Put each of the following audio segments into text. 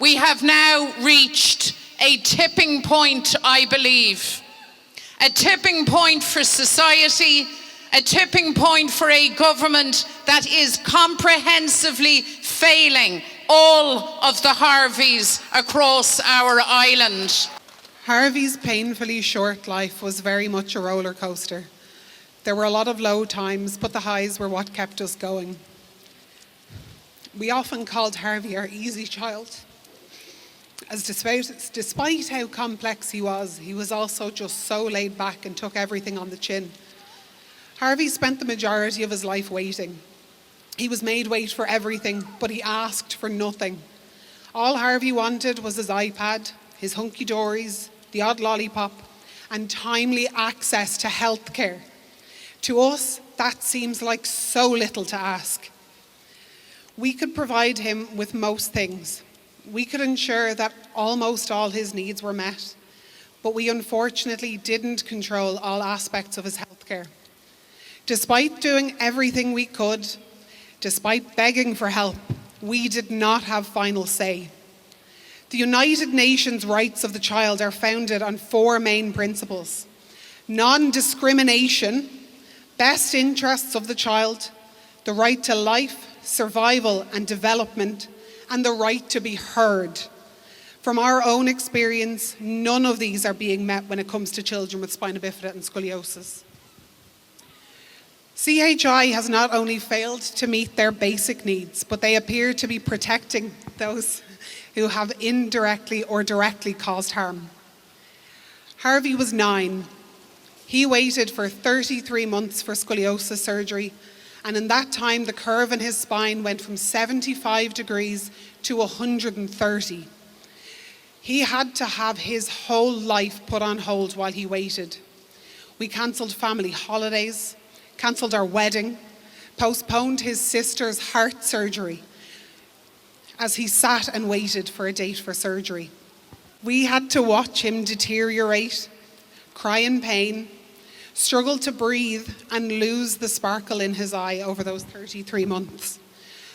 we have now reached a tipping point, I believe. A tipping point for society, a tipping point for a government that is comprehensively failing all of the Harveys across our island. Harvey's painfully short life was very much a roller coaster. There were a lot of low times, but the highs were what kept us going. We often called Harvey our easy child, as despite how complex he was also just so laid back and took everything on the chin. Harvey spent the majority of his life waiting. He was made wait for everything, but he asked for nothing. All Harvey wanted was his iPad, his hunky-dories, the odd lollipop, and timely access to healthcare. To us, that seems like so little to ask. We could provide him with most things. We could ensure that almost all his needs were met, but we unfortunately didn't control all aspects of his healthcare. Despite doing everything we could, despite begging for help, we did not have final say. The United Nations rights of the child are founded on 4 main principles: non-discrimination, best interests of the child, the right to life, survival and development, and the right to be heard. From our own experience, none of these are being met when it comes to children with spina bifida and scoliosis. CHI has not only failed to meet their basic needs, but they appear to be protecting those who have indirectly or directly caused harm. Harvey was 9. He waited for 33 months for scoliosis surgery, and in that time the curve in his spine went from 75 degrees to 130. He had to have his whole life put on hold while he waited. We cancelled family holidays, cancelled our wedding, postponed his sister's heart surgery as he sat and waited for a date for surgery. We had to watch him deteriorate, cry in pain, struggle to breathe, and lose the sparkle in his eye over those 33 months.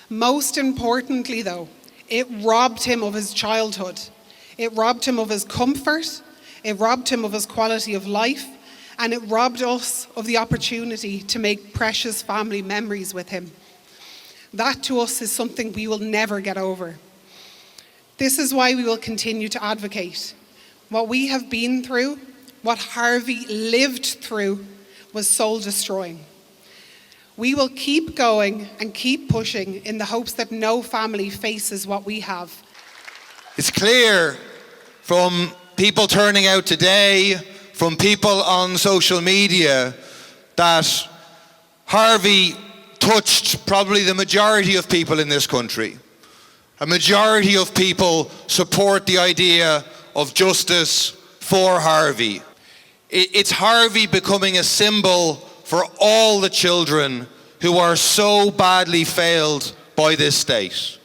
Most importantly, though, it robbed him of his childhood. It robbed him of his comfort, it robbed him of his quality of life, and it robbed us of the opportunity to make precious family memories with him. That to us is something we will never get over. This is why we will continue to advocate. What we have been through, what Harvey lived through, was soul-destroying. We will keep going and keep pushing in the hopes that no family faces what we have. It's clear from people turning out today, from people on social media, that Harvey touched probably the majority of people in this country. A majority of people support the idea of justice for Harvey. It's Harvey becoming a symbol for all the children who are so badly failed by this state.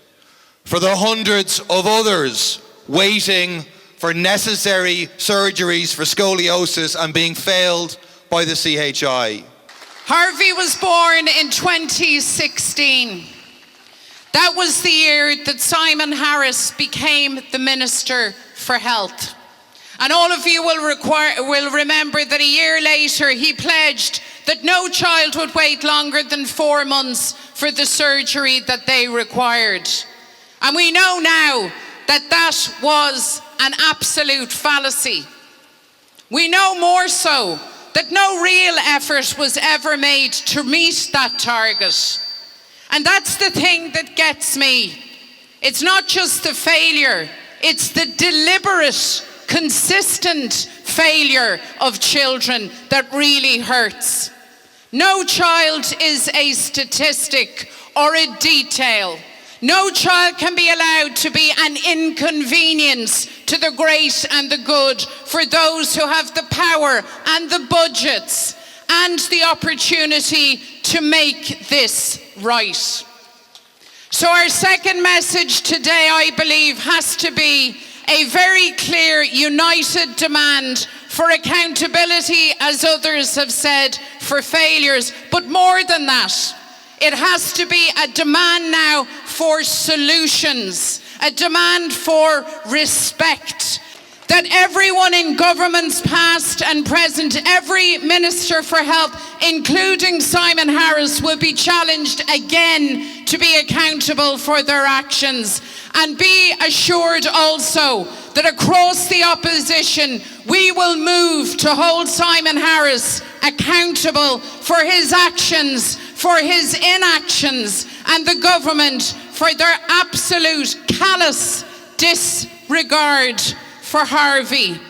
For the hundreds of others waiting for necessary surgeries for scoliosis and being failed by the CHI. Harvey was born in 2016. That was the year that Simon Harris became the Minister for Health. And all of you will remember that a year later he pledged that no child would wait longer than 4 months for the surgery that they required. And we know now that that was an absolute fallacy. We know more so that no real effort was ever made to meet that target. And that's the thing that gets me. It's not just the failure, it's the deliberate, consistent failure of children that really hurts. No child is a statistic or a detail. No child can be allowed to be an inconvenience to the great and the good for those who have the power and the budgets and the opportunity to make this right. So our second message today, I believe, has to be a very clear, united demand for accountability, as others have said, for failures. But more than that, it has to be a demand now for solutions. a demand for respect, that everyone in governments past and present, every Minister for Health, including Simon Harris, will be challenged again to be accountable for their actions. And be assured also that across the opposition, we will move to hold Simon Harris accountable for his actions, for his inactions, and the government for their absolute callous disregard for Harvey.